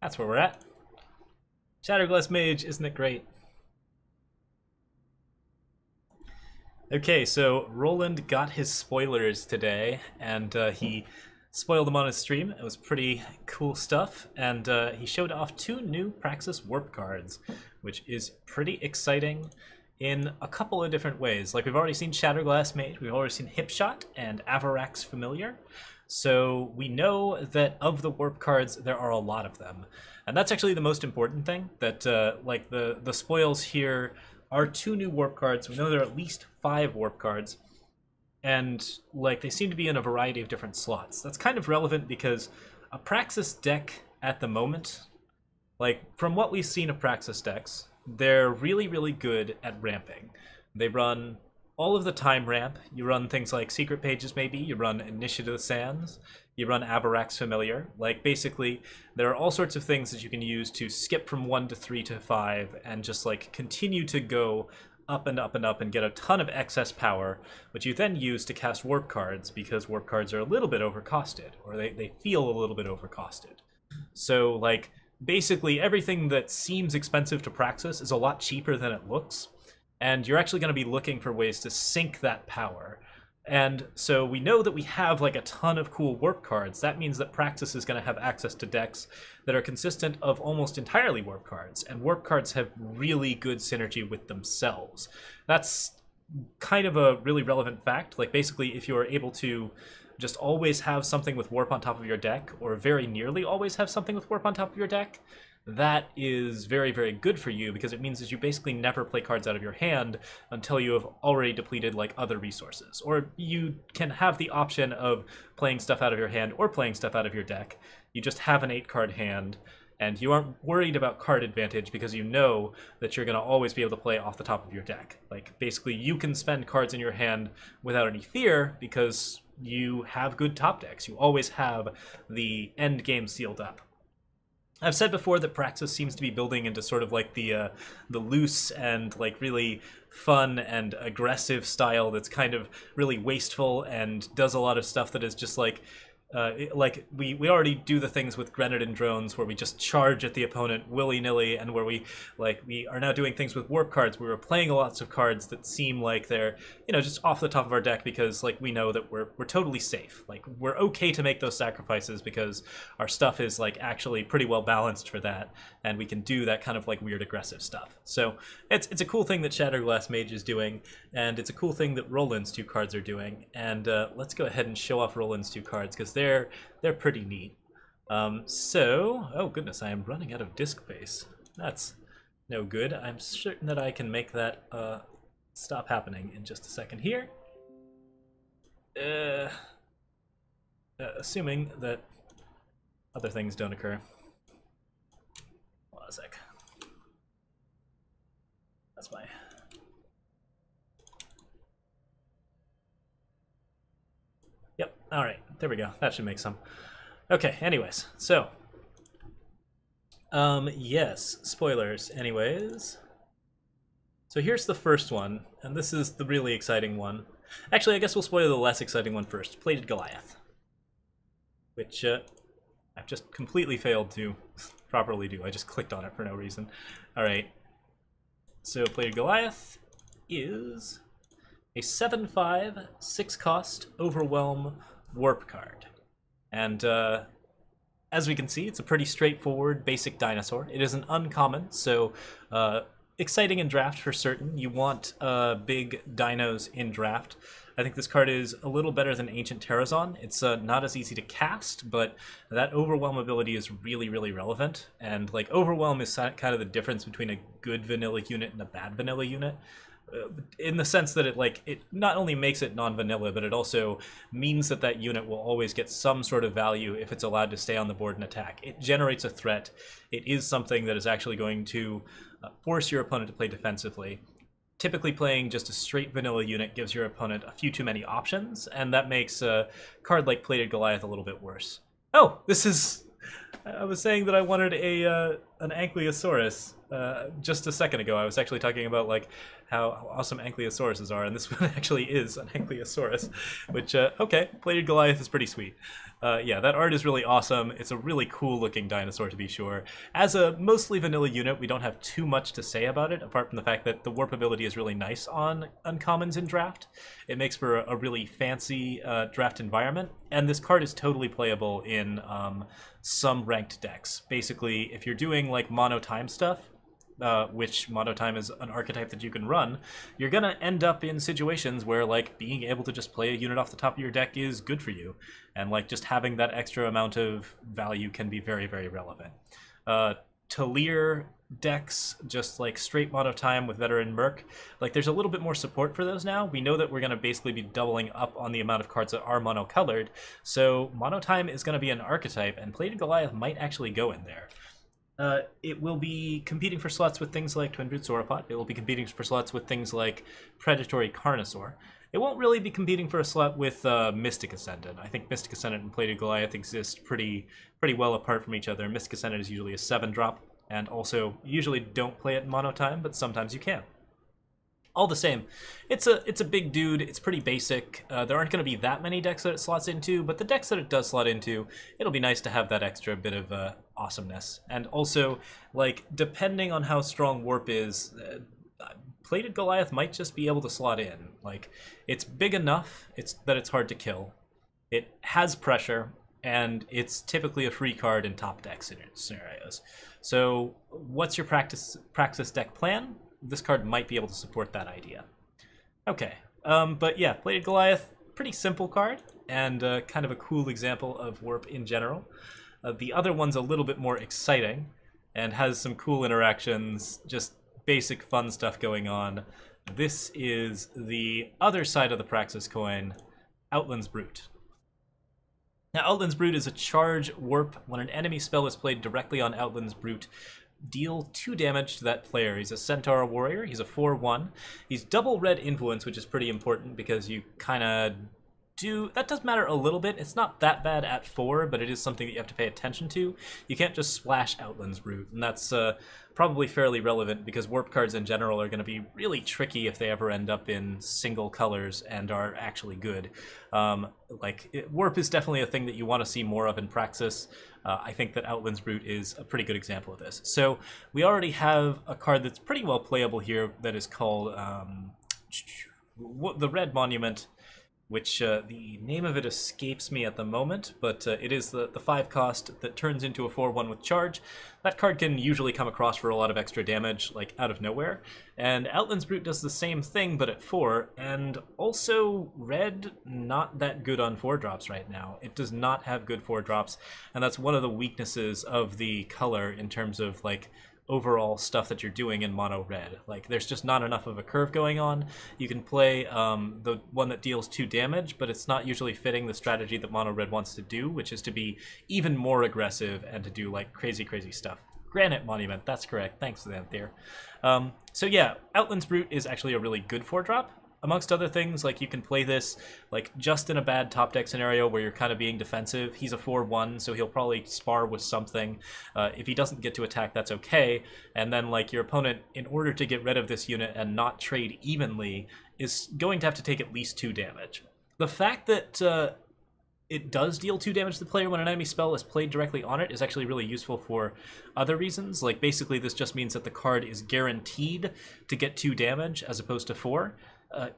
That's where we're at. Shatterglass Mage, isn't it great? Okay, so Roland got his spoilers today, and he spoiled them on his stream. It was pretty cool stuff, and he showed off 2 new Praxis Warp cards, which is pretty exciting in a couple of different ways. Like, we've already seen Shatterglass Mage, we've already seen Hipshot and Avarax Familiar, so we know that of the Warp cards, there are a lot of them. And that's actually the most important thing, that like the spoils here are 2 new warp cards. We know there are at least 5 warp cards, and like they seem to be in a variety of different slots. That's kind of relevant because a Praxis deck at the moment, like from what we've seen of Praxis decks, they're really, really good at ramping. They run all of the time ramp. You run things like Secret Pages maybe, you run Initiative Sands, you run Avarax Familiar. Like, basically, there are all sorts of things that you can use to skip from 1 to 3 to 5 and just, like, continue to go up and up and up and get a ton of excess power, which you then use to cast warp cards, because warp cards are a little bit overcosted, or they feel a little bit overcosted. So, like, basically everything that seems expensive to Praxis is a lot cheaper than it looks, and you're actually going to be looking for ways to sink that power. And so we know that we have like a ton of cool warp cards. That means that Praxis is going to have access to decks that are consistent of almost entirely warp cards, and warp cards have really good synergy with themselves. That's kind of a really relevant fact. Like, basically, if you are able to just always have something with warp on top of your deck, or very nearly always have something with warp on top of your deck, that is very, very good for you, because it means that you basically never play cards out of your hand until you have already depleted like other resources. Or you can have the option of playing stuff out of your hand or playing stuff out of your deck. You just have an 8-card hand, and you aren't worried about card advantage because you know that you're going to always be able to play off the top of your deck. Like, basically, you can spend cards in your hand without any fear because you have good top decks. You always have the end game sealed up. I've said before that Praxis seems to be building into sort of like the loose and like really fun and aggressive style that's kind of really wasteful and does a lot of stuff that is just like we already do the things with Grenade and Drones where we just charge at the opponent willy-nilly, and where we are now doing things with warp cards where we're playing lots of cards that seem like they're, you know, just off the top of our deck, because like we know that we're totally safe. Like, we're okay to make those sacrifices because our stuff is like actually pretty well balanced for that, and we can do that kind of like weird aggressive stuff. So it's a cool thing that Shatterglass Mage is doing, and it's a cool thing that Roland's 2 cards are doing. And let's go ahead and show off Roland's 2 cards, because they're pretty neat. So, oh goodness, I am running out of disk space. That's no good. I'm certain that I can make that stop happening in just a second here. Assuming that other things don't occur. Hold on a sec. That's my... Yep, alright, there we go. That should make some. Okay, anyways, so... yes, spoilers, anyways. So here's the first one, and this is the really exciting one. Actually, I guess we'll spoil the less exciting one first. Plated Goliath. Which, I've just completely failed to properly do. I just clicked on it for no reason. Alright. So, Plated Goliath is a 7/5, 6-cost, Overwhelm Warp card. And, as we can see, it's a pretty straightforward, basic dinosaur. It is an uncommon, so exciting in draft for certain. You want big dinos in draft. I think this card is a little better than Ancient Terrazon. It's not as easy to cast, but that Overwhelm ability is really, really relevant. And like, Overwhelm is kind of the difference between a good vanilla unit and a bad vanilla unit. In the sense that it not only makes it non-vanilla, but it also means that that unit will always get some sort of value if it's allowed to stay on the board and attack. It generates a threat. It is something that is actually going to force your opponent to play defensively. Typically, playing just a straight vanilla unit gives your opponent a few too many options, and that makes a card like Plated Goliath a little bit worse. Oh, this is I was saying that I wanted an Ankylosaurus just a second ago. I was actually talking about like how awesome Ankylosauruses are, and this one actually is an Ankylosaurus, which okay, Plated Goliath is pretty sweet. Yeah, that art is really awesome. It's a really cool looking dinosaur to be sure. As a mostly vanilla unit, we don't have too much to say about it, apart from the fact that the warp ability is really nice on uncommons in draft. It makes for a really fancy draft environment, and this card is totally playable in some ranked decks. Basically, if you're doing like mono time stuff, which mono time is an archetype that you can run, you're gonna end up in situations where like being able to just play a unit off the top of your deck is good for you, and like just having that extra amount of value can be very, very relevant. Talir decks, just like straight mono time with veteran merc, like there's a little bit more support for those now. We know that we're going to basically be doubling up on the amount of cards that are mono colored, so mono time is going to be an archetype, and Plated Goliath might actually go in there. It will be competing for slots with things like Twin Brute Sauropod. It will be competing for slots with things like Predatory Carnosaur. It won't really be competing for a slot with Mystic Ascendant. I think Mystic Ascendant and Plated Goliath exist pretty well apart from each other. Mystic Ascendant is usually a 7-drop, and also usually don't play it in mono time, but sometimes you can. All the same, it's a big dude. It's pretty basic. There aren't going to be that many decks that it slots into, but the decks that it does slot into, it'll be nice to have that extra bit of awesomeness. And also, like, depending on how strong Warp is, Plated Goliath might just be able to slot in. Like, it's big enough that it's hard to kill. It has pressure, and it's typically a free card in top deck scenarios. So, what's your practice deck plan? This card might be able to support that idea. Okay, but yeah, Plated Goliath, pretty simple card, and kind of a cool example of Warp in general. The other one's a little bit more exciting, and has some cool interactions, just basic fun stuff going on. This is the other side of the Praxis coin, Outlands Brute. Now, Outlands Brute is a charge warp. When an enemy spell is played directly on Outlands Brute, deal 2 damage to that player. He's a Centaur warrior. He's a 4/1. He's double red influence, which is pretty important because you kind of do... That does matter a little bit. It's not that bad at 4, but it is something that you have to pay attention to. You can't just splash Outlands Brute, and that's probably fairly relevant because warp cards in general are going to be really tricky if they ever end up in single colors and are actually good. Warp is definitely a thing that you want to see more of in Praxis. I think that Outlands Brute is a pretty good example of this. So we already have a card that's pretty well playable here that is called the Red Monument, which the name of it escapes me at the moment, but it is the 5 cost that turns into a 4/1 with charge. That card can usually come across for a lot of extra damage, like out of nowhere. And Outlands Brute does the same thing, but at 4, and also red, not that good on 4-drops right now. It does not have good 4-drops, and that's one of the weaknesses of the color in terms of, like, overall stuff that you're doing in mono red. Like, there's just not enough of a curve going on. You can play the one that deals 2 damage, but it's not usually fitting the strategy that mono red wants to do, which is to be even more aggressive and to do like crazy stuff. Granite Monument, that's correct. Thanks for that there. So yeah, Outlands Brute is actually a really good 4-drop. Amongst other things, like, you can play this like just in a bad top deck scenario where you're kind of being defensive. He's a 4/1, so he'll probably spar with something. If he doesn't get to attack, that's okay. And then, like, your opponent, in order to get rid of this unit and not trade evenly, is going to have to take at least 2 damage. The fact that it does deal 2 damage to the player when an enemy spell is played directly on it is actually really useful for other reasons. Like, basically this just means that the card is guaranteed to get 2 damage as opposed to 4.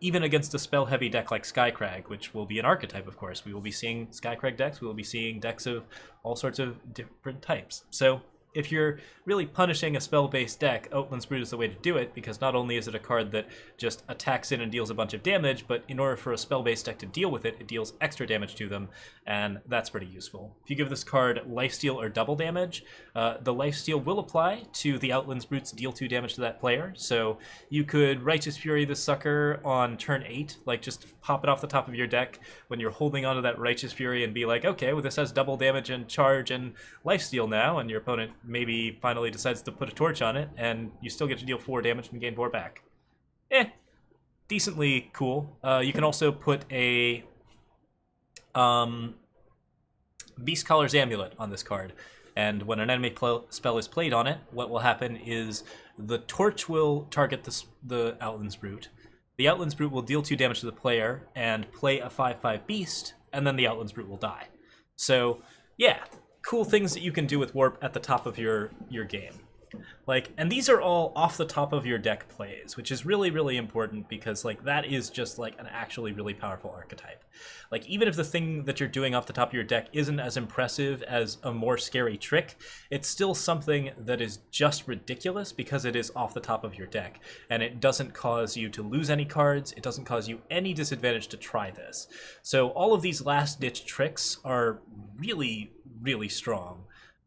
Even against a spell-heavy deck like Skycrag, which will be an archetype, of course. We will be seeing Skycrag decks, we will be seeing decks of all sorts of different types. So if you're really punishing a spell-based deck, Outlands Brute is the way to do it, because not only is it a card that just attacks in and deals a bunch of damage, but in order for a spell-based deck to deal with it, it deals extra damage to them, and that's pretty useful. If you give this card lifesteal or double damage, the lifesteal will apply to the Outlands Brute's deal 2 damage to that player, so you could Righteous Fury this sucker on turn 8, like just pop it off the top of your deck when you're holding onto that Righteous Fury and be like, okay, well, this has double damage and charge and lifesteal now, and your opponent maybe finally decides to put a torch on it, and you still get to deal 4 damage and gain 4 back. Decently cool. You can also put a Beast Caller's Amulet on this card, and when an enemy spell is played on it, what will happen is the torch will target the Outlands Brute. The Outlands Brute will deal 2 damage to the player and play a 5/5 beast, and then the Outlands Brute will die. So, yeah, cool things that you can do with Warp at the top of your game. Like, and these are all off the top of your deck plays, which is really, really important because, like, that is just, like, an actually really powerful archetype. Like, even if the thing that you're doing off the top of your deck isn't as impressive as a more scary trick, it's still something that is just ridiculous because it is off the top of your deck, and it doesn't cause you to lose any cards, it doesn't cause you any disadvantage to try this. So all of these last-ditch tricks are really, really strong.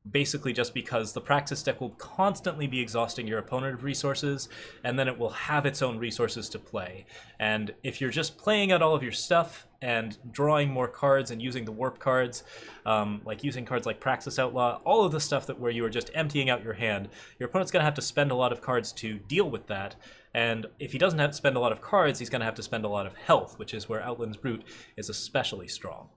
Basically just because the Praxis deck will constantly be exhausting your opponent of resources, and then it will have its own resources to play. And if you're just playing out all of your stuff and drawing more cards and using the warp cards, like using cards like Praxis Outlaw, all of the stuff that where you are just emptying out your hand, your opponent's going to have to spend a lot of cards to deal with that. And if he doesn't have to spend a lot of cards, he's going to have to spend a lot of health, which is where Outlands Brute is especially strong.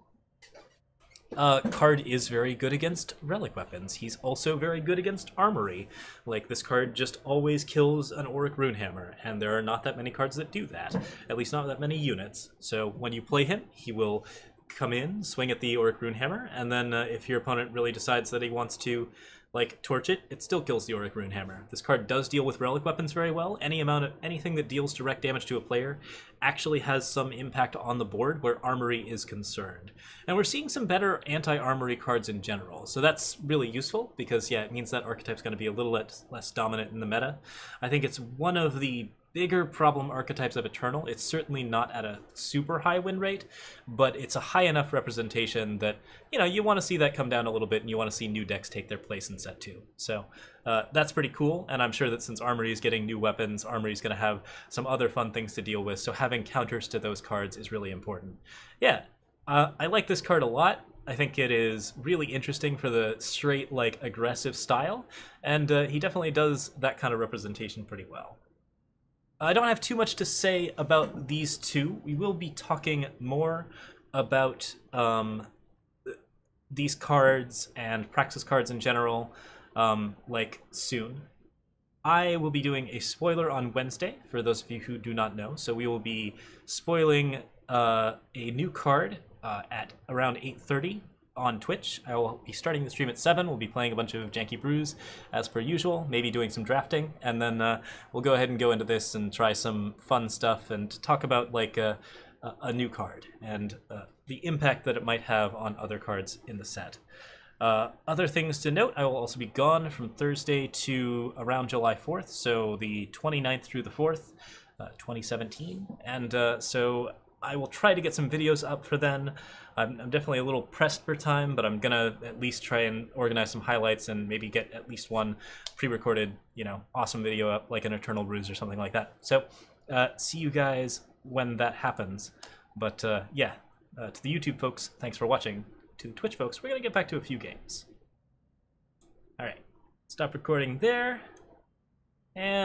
Card is very good against relic weapons. He's also very good against armory. Like, this card just always kills an Auric Runehammer, and there are not that many cards that do that. At least not that many units. So when you play him, he will come in, swing at the Auric Runehammer, and then if your opponent really decides that he wants to, like, torch it, it still kills the Auric Runehammer. This card does deal with relic weapons very well. Anything that deals direct damage to a player actually has some impact on the board where armory is concerned. And we're seeing some better anti-armory cards in general, so that's really useful because, yeah, it means that archetype's going to be a little less dominant in the meta. I think it's one of the bigger problem archetypes of Eternal. It's certainly not at a super high win rate, but it's a high enough representation that, you know, you want to see that come down a little bit, and you want to see new decks take their place in set 2. So that's pretty cool, and I'm sure that since Armory is getting new weapons, Armory is going to have some other fun things to deal with, so having counters to those cards is really important. Yeah, I like this card a lot. I think it is really interesting for the straight, like, aggressive style, and he definitely does that kind of representation pretty well. I don't have too much to say about these two. We will be talking more about these cards and Praxis cards in general, like, soon. I will be doing a spoiler on Wednesday, for those of you who do not know. So we will be spoiling a new card at around 8:30 on Twitch. I will be starting the stream at 7. We'll be playing a bunch of janky brews as per usual, maybe doing some drafting, and then we'll go ahead and go into this and try some fun stuff and talk about, like, a new card and the impact that it might have on other cards in the set. Other things to note, I will also be gone from Thursday to around July 4th, so the 29th through the 4th, 2017, and so I will try to get some videos up for then. I'm definitely a little pressed for time, but I'm gonna at least try and organize some highlights and maybe get at least one pre-recorded, you know, awesome video up, like an Eternal Ruse or something like that. So see you guys when that happens. But yeah, to the YouTube folks, thanks for watching. To the Twitch folks, we're gonna get back to a few games. All right, stop recording there, and